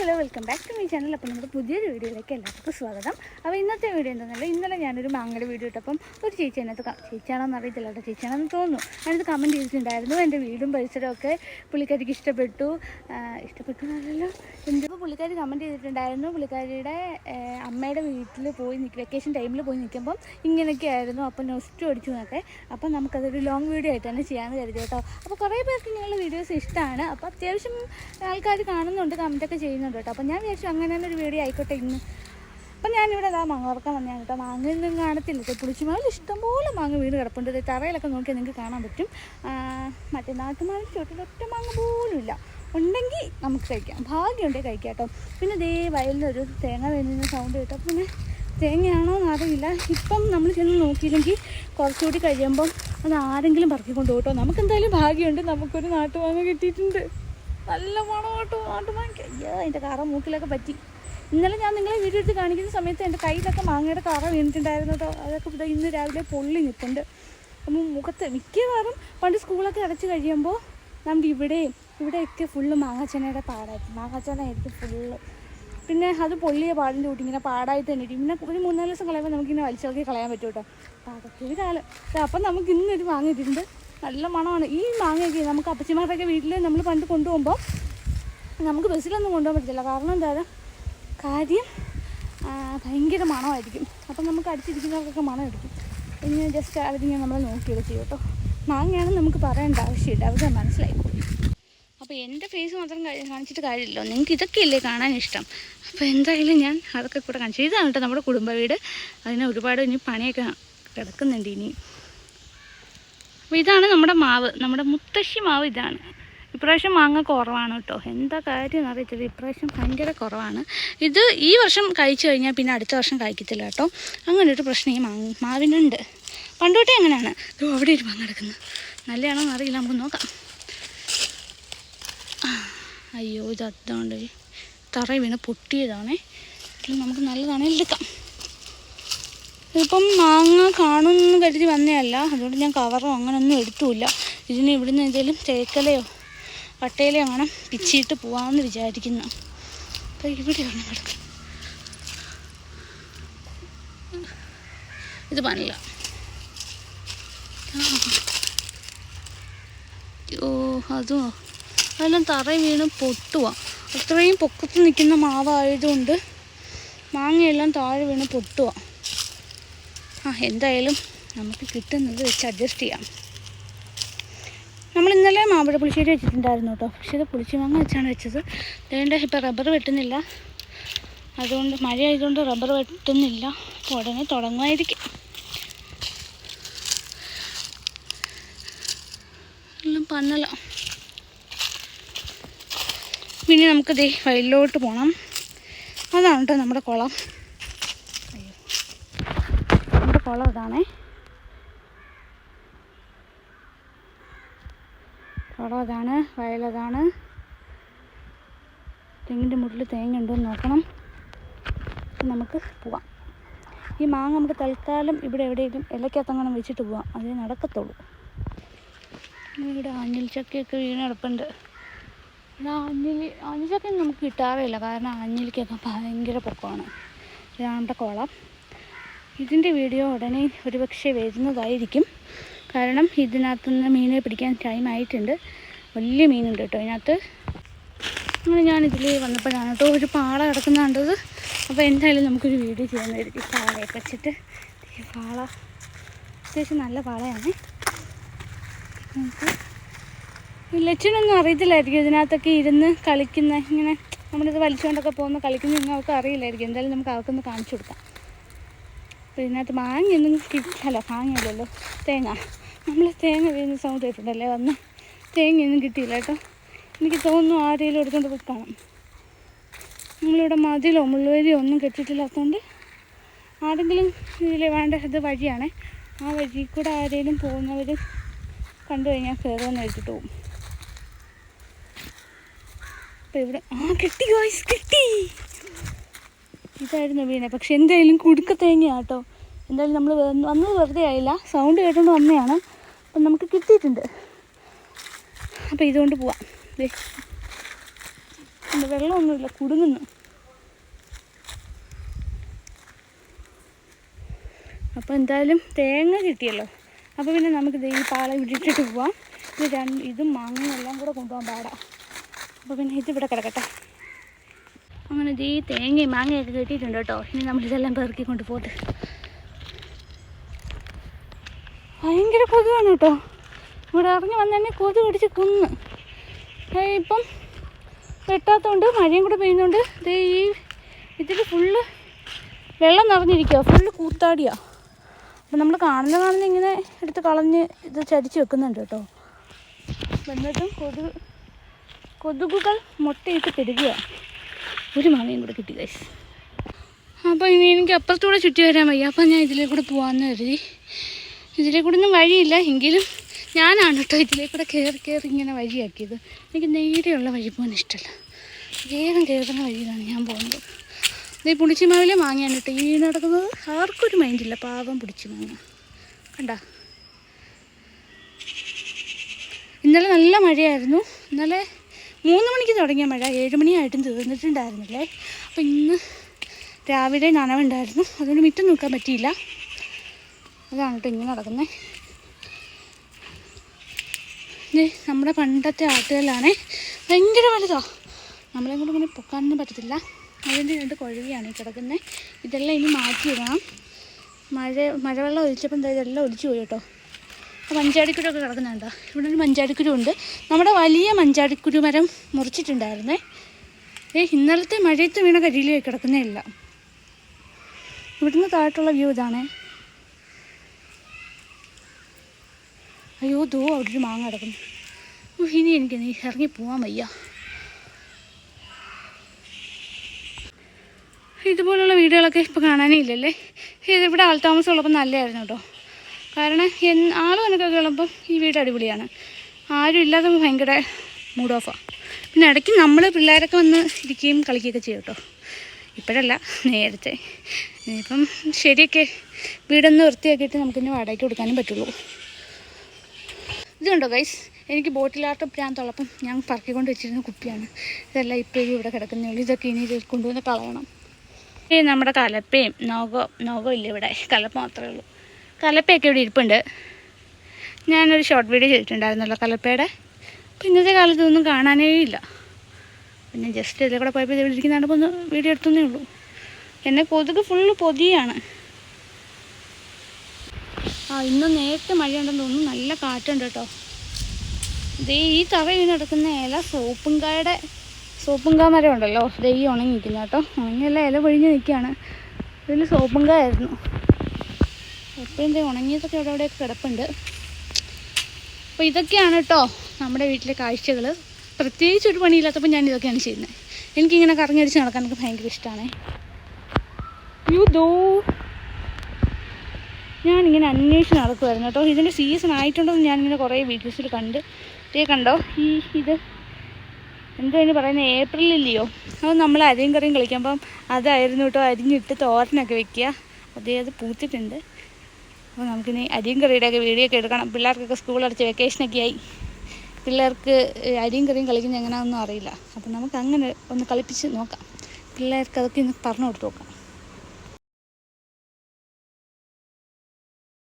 Hello welcome back to my channel. അപ്പോൾ നമ്മുടെ പുതിയൊരു വീഡിയോയിലേക്ക് എല്ലാവർക്കും സ്വാഗതം. അപ്പോൾ ഇന്നത്തെ വീഡിയോ എന്താണെന്നല്ല, ഇന്നലെ ഞാനൊരു മാങ്ങയുടെ വീഡിയോ ഇട്ടപ്പം ഒരു ചേച്ചി അതിനകത്ത് ചേച്ചിയാണെന്ന് അറിയത്തില്ല കേട്ടോ, ചേച്ചിയാണെന്ന് തോന്നുന്നു, അതിനകത്ത് കമൻറ്റ് ചെയ്തിട്ടുണ്ടായിരുന്നു. എൻ്റെ വീടും പരിസരമൊക്കെ പുള്ളിക്കാരിക്ക് ഇഷ്ടപ്പെട്ടു എന്നല്ലോ എന്തിപ്പോൾ പുള്ളിക്കാരി കമൻറ്റ് ചെയ്തിട്ടുണ്ടായിരുന്നു. പുള്ളിക്കാരിയുടെ അമ്മയുടെ വീട്ടിൽ പോയി വെക്കേഷൻ ടൈമിൽ പോയി നിൽക്കുമ്പം ഇങ്ങനെയൊക്കെ ആയിരുന്നു, അപ്പോൾ നൊസ്റ്റു അടിച്ചു എന്നൊക്കെ. അപ്പം നമുക്കതൊരു ലോങ് വീഡിയോ ആയിട്ട് തന്നെ ചെയ്യാമെന്ന് കരുതി കേട്ടോ. അപ്പോൾ കുറേ പേർക്ക് ഇങ്ങനെയുള്ള വീഡിയോസ് ഇഷ്ടമാണ്. അപ്പോൾ അത്യാവശ്യം ആൾക്കാർ കാണുന്നുണ്ട്, കമൻറ്റൊക്കെ ചെയ്യുന്നുണ്ട് കേട്ടോ. അപ്പോൾ ഞാൻ വിചാരിച്ചു അങ്ങനെ തന്നെ ഒരു വീഡിയോ ആയിക്കോട്ടെ ഇന്ന്. അപ്പം ഞാനിവിടെ മാങ്ങ വറക്കാൻ വന്നതാണ് കേട്ടോ. മാങ്ങയൊന്നും കാണത്തില്ല, പുളിച്ചുമാവിൽ ഇഷ്ടംപോലെ മാങ്ങ വീട് കിടപ്പുണ്ട്. തറയിലൊക്കെ നോക്കിയാൽ നിങ്ങൾക്ക് കാണാൻ പറ്റും. മറ്റേ നാട്ടുമാവിൽ ചോട്ടിലൊറ്റ മാങ്ങ പോലും ഇല്ല. ഉണ്ടെങ്കിൽ നമുക്ക് കഴിക്കാം, ഭാഗ്യമുണ്ടെങ്കിൽ കഴിക്കാം കേട്ടോ. പിന്നെ ദേ വയലിലൊരു തേങ്ങ വീഴുന്ന സൗണ്ട് കേട്ടോ. പിന്നെ തേങ്ങയാണോ എന്നറിയില്ല. ഇപ്പം നമ്മൾ ചെന്ന് നോക്കിയില്ലെങ്കിൽ കുറച്ചുകൂടി കഴിയുമ്പം അത് ആരെങ്കിലും പറക്കിക്കൊണ്ട് പോട്ടോ. നമുക്കെന്തായാലും ഭാഗ്യമുണ്ട്, നമുക്കൊരു നാട്ടുമാങ്ങ കിട്ടിയിട്ടുണ്ട്. നല്ല മണം കേട്ടോ നാട്ടുമാങ്ങ. അയ്യോ, അതിൻ്റെ കറ മൂക്കിലൊക്കെ പറ്റി. ഇന്നലെ ഞാൻ നിങ്ങളെ വീഡിയോ എടുത്ത് കാണിക്കുന്ന സമയത്ത് എൻ്റെ കയ്യിലൊക്കെ മാങ്ങയുടെ കറ വീണിട്ടുണ്ടായിരുന്നു കേട്ടോ. അതൊക്കെ ഇന്ന് രാവിലെ പൊള്ളി നിൽപ്പുണ്ട്. അപ്പം മുഖത്ത് മിക്കവാറും പണ്ട് സ്കൂളൊക്കെ അടച്ച് കഴിയുമ്പോൾ നമ്മുടെ ഇവിടെയൊക്കെ ഫുള്ള് മാങ്ങാച്ചനയുടെ പാടായിരുന്നു. മാങ്ങാച്ചനായിരുന്നു ഫുള്ള്. പിന്നെ അത് പൊള്ളിയ പാടിൻ്റെ കൂട്ടി ഇങ്ങനെ പാടായിട്ട് തന്നെ ഇരിക്കും. പിന്നെ ഒരു 3-4 ദിവസം കളയുമ്പോൾ നമുക്കിങ്ങനെ വലിച്ചിറക്കി കളയാൻ പറ്റും കേട്ടോ. അപ്പോൾ അതൊക്കെ ഒരു കാലം. അപ്പം നമുക്ക് ഇന്നൊരു മാങ്ങ ഇട്ടിട്ടുണ്ട്. നല്ല മണമാണ് ഈ മാങ്ങയൊക്കെ. നമുക്ക് അപ്പച്ചിമാരുടെയൊക്കെ വീട്ടിൽ നമ്മൾ പണ്ട് കൊണ്ടുപോകുമ്പോൾ നമുക്ക് ബസ്സിലൊന്നും കൊണ്ടുപോകാൻ പറ്റില്ല. കാരണം എന്താ കാര്യം, ഭയങ്കര മണമായിരിക്കും. അപ്പം നമുക്ക് അടുത്തിരിക്കുന്നവർക്കൊക്കെ മണം എടുക്കും. ഇങ്ങനെ ജസ്റ്റ് അവരിങ്ങനെ നമ്മൾ നോക്കിയൊക്കെ ചെയ്യും കേട്ടോ. മാങ്ങയാണെന്ന് നമുക്ക് പറയേണ്ട ആവശ്യമില്ല, അവർക്ക് മനസ്സിലായിക്കോളും. അപ്പോൾ എൻ്റെ ഫേസ് മാത്രം കാണിച്ചിട്ട് കാര്യമില്ലല്ലോ, നിങ്ങൾക്ക് ഇതൊക്കെയല്ലേ കാണാൻ ഇഷ്ടം. അപ്പോൾ എന്തായാലും ഞാൻ അതൊക്കെ കൂടെ കാണിച്ചു. ഇതാണ് കേട്ടോ നമ്മുടെ കുടുംബ വീട്. അതിന് ഒരുപാട് ഇനി പണിയൊക്കെ കിടക്കുന്നുണ്ട് ഇനി. അപ്പോൾ ഇതാണ് നമ്മുടെ മാവ്, നമ്മുടെ മുത്തശ്ശി മാവ് ഇതാണ്. ഇപ്രാവശ്യം മാങ്ങ കുറവാണ് കേട്ടോ. എന്താ കാര്യം എന്നറിയത്തില്ല, ഇപ്രാവശ്യം ഭയങ്കര കുറവാണ്. ഇത് ഈ വർഷം കഴിച്ചു കഴിഞ്ഞാൽ പിന്നെ അടുത്ത വർഷം കഴിക്കത്തില്ല കേട്ടോ. അങ്ങനൊരു പ്രശ്നം ഈ മാവിനുണ്ട്. പണ്ടോട്ടേ അങ്ങനെയാണ്. അവിടെ ഒരു മാങ്ങ കിടക്കുന്നത്. നല്ലതാണോ എന്നറിയില്ല, നമുക്ക് നോക്കാം. അയ്യോ, ഇത് അതുകൊണ്ട് തറ വീണ് പൊട്ടിയതാണേ. നമുക്ക് നല്ലതാണെങ്കിൽ എടുക്കാം. ഇതിപ്പം മാങ്ങ കാണുമെന്ന് കരുതി വന്നതല്ല, അതുകൊണ്ട് ഞാൻ കവറോ അങ്ങനെയൊന്നും എടുത്തുമില്ല. ഇതിന് ഇവിടുന്ന് എന്തെങ്കിലും തേക്കലയോ പട്ടയിലയോ അങ്ങനെ പിച്ചിയിട്ട് പോകാമെന്ന് വിചാരിക്കുന്നു. അപ്പോൾ ഇവിടെയാണ് കിടക്കുക. ഇത് പണില്ല. ഓ, അതെല്ലാം തറ വീണ് പൊട്ടുക. അത്രയും പൊക്കത്ത് നിൽക്കുന്ന മാവായതുകൊണ്ട് മാങ്ങയെല്ലാം താഴെ വീണ് പൊട്ടുക. എന്തായാലും നമുക്ക് കിട്ടുന്നത് വെച്ച് അഡ്ജസ്റ്റ് ചെയ്യാം. നമ്മൾ ഇന്നലെ മാമ്പഴ പുളിശ്ശേരി വെച്ചിട്ടുണ്ടായിരുന്നു കേട്ടോ. പക്ഷേ ഇത് പുളിച്ചിമാങ്ങ വെച്ചാണ് വെച്ചത്. അതുകൊണ്ട് ഇപ്പോൾ റബ്ബർ വെട്ടുന്നില്ല, അതുകൊണ്ട് മഴ ആയതുകൊണ്ട് റബ്ബർ വെട്ടുന്നില്ല. അപ്പോൾ ഉടനെ തുടങ്ങുമായിരിക്കും. എല്ലാം പന്നല. പിന്നെ നമുക്ക് ദേ വയലിലോട്ട് പോകണം. അതാണ് കേട്ടോ നമ്മുടെ കുളം. നമ്മുടെ കുളം അതാണേ. കുളം അതാണ്, വയലതാണ്. തെങ്ങിൻ്റെ മുട്ടിൽ തേങ്ങ ഉണ്ടോയെന്ന് നോക്കണം. നമുക്ക് പോവാം. ഈ മാങ്ങ നമുക്ക് തൽക്കാലം ഇവിടെ എവിടെയെങ്കിലും ഇലക്കകത്തങ്ങനെ വെച്ചിട്ട് പോവാം, അതേ നടക്കത്തുള്ളൂ. ഇവിടെ ആഞ്ഞിൽ ചക്കയൊക്കെ വീണ് കിടപ്പുണ്ട്. ആഞ്ഞിലൊക്കെ നമുക്ക് കിട്ടാറില്ല, കാരണം ആഞ്ഞിലിക്കൊക്കെ ഭയങ്കര പൊക്കമാണ്. ഇതാണ് കുളം. ഇതിൻ്റെ വീഡിയോ ഉടനെ ഒരുപക്ഷെ വരുന്നതായിരിക്കും, കാരണം ഇതിനകത്തുനിന്ന് മീനെ പിടിക്കാൻ ടൈം ആയിട്ടുണ്ട്. വലിയ മീനുണ്ട് കേട്ടോ ഇതിനകത്ത്. അങ്ങനെ ഞാനിതിൽ വന്നപ്പോഴാണ് കേട്ടോ ഒരു പാള കിടക്കുന്ന കണ്ടത്. അപ്പോൾ എന്തായാലും നമുക്കൊരു വീഡിയോ ചെയ്യാനായിരിക്കും. പാളയൊക്കെ വെച്ചിട്ട്. ഈ പാള അത്യാവശ്യം നല്ല പാളയാണ്. നമുക്ക് ലച്ചനൊന്നും അറിയത്തില്ലായിരിക്കും ഇതിനകത്തൊക്കെ ഇരുന്ന് കളിക്കുന്ന, ഇങ്ങനെ നമ്മളിത് വലിച്ചുകൊണ്ടൊക്കെ പോകുന്ന കളിക്കുന്ന ഒന്നും അവർക്ക് അറിയില്ലായിരിക്കും. എന്തായാലും നമുക്ക് അവർക്കൊന്ന് കാണിച്ചു കൊടുക്കാം. അപ്പോൾ ഇതിനകത്ത് മാങ്ങയൊന്നും മാങ്ങയല്ലല്ലോ, തേങ്ങ. നമ്മൾ തേങ്ങ വീഴുന്ന സൗണ്ട് കേട്ടിട്ടുണ്ടല്ലേ, വന്ന് തേങ്ങയൊന്നും കിട്ടിയില്ല കേട്ടോ. എനിക്ക് തോന്നുന്നു ആരെങ്കിലും എടുത്തുകൊണ്ട് പോയി കാണാം. നമ്മളിവിടെ മതിലോ മുള്ളുവരിയോ ഒന്നും കെട്ടിയിട്ടില്ലാത്തതുകൊണ്ട് ആരെങ്കിലും ഇതിൽ വേണ്ട. ഇത് വഴിയാണേ, ആ വഴി കൂടെ ആരെങ്കിലും പോകുന്നവർ കണ്ടു കഴിഞ്ഞാൽ കയറുമെന്ന് വെച്ചിട്ട് പോകും. അപ്പോൾ ഇവിടെ കിട്ടി ഗോയ്സ്, കിട്ടി. ഇതായിരുന്നു വീണേ. പക്ഷെ എന്തായാലും കുടുക്ക തേങ്ങയാണ് കേട്ടോ. എന്തായാലും നമ്മൾ വന്നത് വെറുതെ ആയില്ല, സൗണ്ട് കേട്ടുകൊണ്ട് വന്നതാണ്. അപ്പം നമുക്ക് കിട്ടിയിട്ടുണ്ട്. അപ്പോൾ ഇതുകൊണ്ട് പോവാം. പിന്നെ വെള്ളമൊന്നുമില്ല, കുടുങ്ങുന്നു. അപ്പോൾ എന്തായാലും തേങ്ങ കിട്ടിയല്ലോ. അപ്പോൾ പിന്നെ നമുക്കിത് ഈ പാള വിട്ടിട്ട് പോവാം. ഇതും മാങ്ങയും എല്ലാം കൂടെ കൊണ്ടുപോകാൻ പാടാം. അപ്പോൾ പിന്നെ ഇതിവിടെ കിടക്കട്ടെ. അങ്ങനെ ഇത് ഈ തേങ്ങയും മാങ്ങയൊക്കെ കിട്ടിയിട്ടുണ്ട് കേട്ടോ. ഇനി നമ്മളിതെല്ലാം പെറുക്കി കൊണ്ട് പോട്ട്. ഭയങ്കര കൊതുവാണ് കേട്ടോ. ഇവിടെ ഇറങ്ങി വന്ന് തന്നെ കൊതു പിടിച്ച് കുന്ന്. ഇപ്പം വെട്ടാത്തതുകൊണ്ട് മഴയും കൂടെ പെയ്യുന്നുണ്ട്. ഇത് ഈ ഇതിൽ ഫുള്ള് വെള്ളം നിറഞ്ഞിരിക്കുക, ഫുള്ള് കൂത്താടിയാണ്. അപ്പം നമ്മൾ കാണുന്ന ഇങ്ങനെ എടുത്ത് കളഞ്ഞ് ഇത് ചരിച്ച് വെക്കുന്നുണ്ട് കേട്ടോ. എന്നിട്ടും കൊതുകുകൾ മുട്ടയിട്ട് പെരുകയാണ്. ഒരു മാങ്ങയും കൂടെ കിട്ടി ഗൈസ്. അപ്പോൾ ഇനി എനിക്ക് അപ്പുറത്തൂടെ ചുറ്റി വരാൻ വയ്യ. അപ്പം ഞാൻ ഇതിലേ കൂടെ പോകാമെന്ന് കരുതി. ഇതിലേ കൂടെ ഒന്നും വഴിയില്ല, എങ്കിലും ഞാനാണ് കേട്ടോ ഇതിലേ കൂടെ കയറി ഇങ്ങനെ വഴിയാക്കിയത്. എനിക്ക് നേരെയുള്ള വഴി പോകാൻ ഇഷ്ടമല്ല. വേഗം കയറുന്ന വഴിയിലാണ് ഞാൻ പോകുന്നത്. ഈ പുളിച്ചിമാവിലെ മാങ്ങയാണ് കേട്ടോ ഈ നടക്കുന്നത്. ആർക്കൊരു മൈൻഡില്ല, പാവം പുളിച്ചി മാങ്ങ കണ്ട. ഇന്നലെ നല്ല മഴയായിരുന്നു. ഇന്നലെ 3 മണിക്ക് തുടങ്ങിയ മഴ 7 മണിയായിട്ടും തീർന്നിട്ടുണ്ടായിരുന്നില്ലേ. അപ്പോൾ ഇന്ന് രാവിലെ നനവുണ്ടായിരുന്നു, അതുകൊണ്ട് മുറ്റം നോക്കാൻ പറ്റിയില്ല. അതാണ് കേട്ടോ ഇങ്ങനെ നടക്കുന്നത്. ഇത് നമ്മുടെ പണ്ടത്തെ ആട്ടുകല്ലാണേ, ഭയങ്കര വലുതാണ്. നമ്മളെ കൊണ്ട് ഇങ്ങനെ പൊക്കാനൊന്നും പറ്റത്തില്ല. അതിൻ്റെ 2 കുഴവിയാണ് ഈ കിടക്കുന്നത്. ഇതെല്ലാം ഇനി മാറ്റിയിടണം. മഴവെള്ളം ഒഴിച്ചപ്പോൾ എന്താ ഇതെല്ലാം ഒലിച്ചു പോയി കേട്ടോ. അപ്പോൾ മഞ്ചാടിക്കുരുവൊക്കെ കിടക്കുന്നുണ്ടോ. ഇവിടെ ഒരു മഞ്ചാടിക്കുരു ഉണ്ട്. നമ്മുടെ വലിയ മഞ്ചാടിക്കുരു മരം മുറിച്ചിട്ടുണ്ടായിരുന്നേ. ഇന്നലത്തെ മഴയത്ത് വീണ കരിയിലേ കിടക്കുന്നതല്ല. ഇവിടുന്ന് താഴത്തുള്ള വ്യൂ ഇതാണേ. അയ്യോ ദോ അവിടെ ഒരു മാങ്ങ കിടക്കുന്നു. ഇനി എനിക്ക് ഇറങ്ങി പോകാൻ വയ്യ. ഇതുപോലുള്ള വീടുകളൊക്കെ ഇപ്പോൾ കാണാനേ ഇല്ലല്ലേ. ഇവിടെ ആൾതാമസം ഉള്ളപ്പോൾ നല്ലതായിരുന്നു കേട്ടോ. കാരണം ആളും എനിക്കൊക്കെ ഉള്ളപ്പം ഈ വീട് അടിപൊളിയാണ്. ആരും ഇല്ലാതെ ഭയങ്കര മൂഡ് ഓഫാണ്. പിന്നെ ഇടയ്ക്ക് നമ്മൾ പിള്ളേരൊക്കെ വന്ന് ഇരിക്കുകയും കളിക്കുകയൊക്കെ ചെയ്യും കേട്ടോ. ഇപ്പോഴല്ല, നേരത്തെ. ഇപ്പം ശരിയൊക്കെ വീടൊന്ന് വൃത്തിയാക്കിയിട്ട് നമുക്കിന്ന് വാടകയ്ക്ക് കൊടുക്കാനും പറ്റുള്ളൂ. ഇതുണ്ടോ ഗൈസ്, എനിക്ക് ബോട്ടിലാർട്ട് പ്രാന്തുള്ളപ്പം ഞാൻ പറക്കിക്കൊണ്ട് വെച്ചിരുന്ന കുപ്പിയാണ്. ഇതെല്ലാം ഇപ്പോഴും ഇവിടെ കിടക്കുന്നേ. ഇതൊക്കെ ഇനി കൊണ്ടുവന്ന് കളയണം. നമ്മുടെ കലപ്പയും നോഗോ ഇല്ല ഇവിടെ, കലപ്പ മാത്രമേ ഉള്ളൂ. കലപ്പയൊക്കെ ഇവിടെ ഇരിപ്പുണ്ട്. ഞാനൊരു ഷോർട്ട് വീഡിയോ ചെയ്തിട്ടുണ്ടായിരുന്നല്ലോ കലപ്പയുടെ. അപ്പം ഇന്നത്തെ കാലത്ത് ഇതൊന്നും കാണാനേ ഇല്ല. പിന്നെ ജസ്റ്റ് ഇതിൽ കൂടെ പോയപ്പോൾ ഇവിടെ ഇരിക്കുന്നതാണ് ഒന്ന് വീഡിയോ എടുത്തതേ ഉള്ളൂ. എന്നെ കൊതുക് ഫുള്ള് പൊതിയാണ്. ഇന്ന് നേരത്തെ മഴയുണ്ടെന്ന് തോന്നുന്നു. നല്ല കാറ്റുണ്ട് കേട്ടോ. ഈ തറ വീണ് കിടക്കുന്ന ഇല സോപ്പുങ്കാ മരം ഉണ്ടല്ലോ. ഈ ഉണങ്ങി നിൽക്കുന്ന കേട്ടോ. ഉണങ്ങിയല്ല, ഇല പൊഴിഞ്ഞ് നിൽക്കുകയാണ്. ഇതിൽ സോപ്പുങ്കായായിരുന്നു. എപ്പോഴും ഉണങ്ങിയതൊക്കെ എവിടെയൊക്കെ കിടപ്പുണ്ട്. അപ്പോൾ ഇതൊക്കെയാണ് കേട്ടോ നമ്മുടെ വീട്ടിലെ കാഴ്ചകൾ. പ്രത്യേകിച്ച് ഒരു പണിയില്ലാത്തപ്പോൾ ഞാൻ ഇതൊക്കെയാണ് ചെയ്യുന്നത്. എനിക്കിങ്ങനെ കറങ്ങിയടിച്ച് നടക്കാനൊക്കെ ഭയങ്കര ഇഷ്ടമാണ്. ഞാനിങ്ങനെ അന്വേഷിച്ച് നടക്കുമായിരുന്നു കേട്ടോ. ഇതിൻ്റെ സീസൺ ആയിട്ടുണ്ടോ എന്ന് ഞാനിങ്ങനെ കുറേ വീഡിയോസിൽ കണ്ടോ. ഇത് എന്തോ അതിന് പറയുന്നത്, ഏപ്രിലില്ലയോ, അത് നമ്മൾ അരിയും കറിയും കളിക്കുമ്പം അതായിരുന്നു കേട്ടോ. അരിഞ്ഞിട്ട് തോരനൊക്കെ വെക്കുക. അത് പൂത്തിട്ടുണ്ട്. അപ്പോൾ നമുക്കിനി അരിയും കറിയുടെയൊക്കെ വീഡിയോ ഒക്കെ എടുക്കണം. പിള്ളേർക്കൊക്കെ സ്കൂൾ അടച്ച് വെക്കേഷനൊക്കെ ആയി. പിള്ളേർക്ക് അരിയും കറിയും കളിക്കുന്നത് എങ്ങനെയാണെന്നൊന്നും അറിയില്ല. അപ്പോൾ നമുക്ക് അങ്ങനെ ഒന്ന് കളിപ്പിച്ച് നോക്കാം. പിള്ളേർക്ക് അതൊക്കെ ഒന്ന് പറഞ്ഞു കൊടുത്ത് നോക്കാം.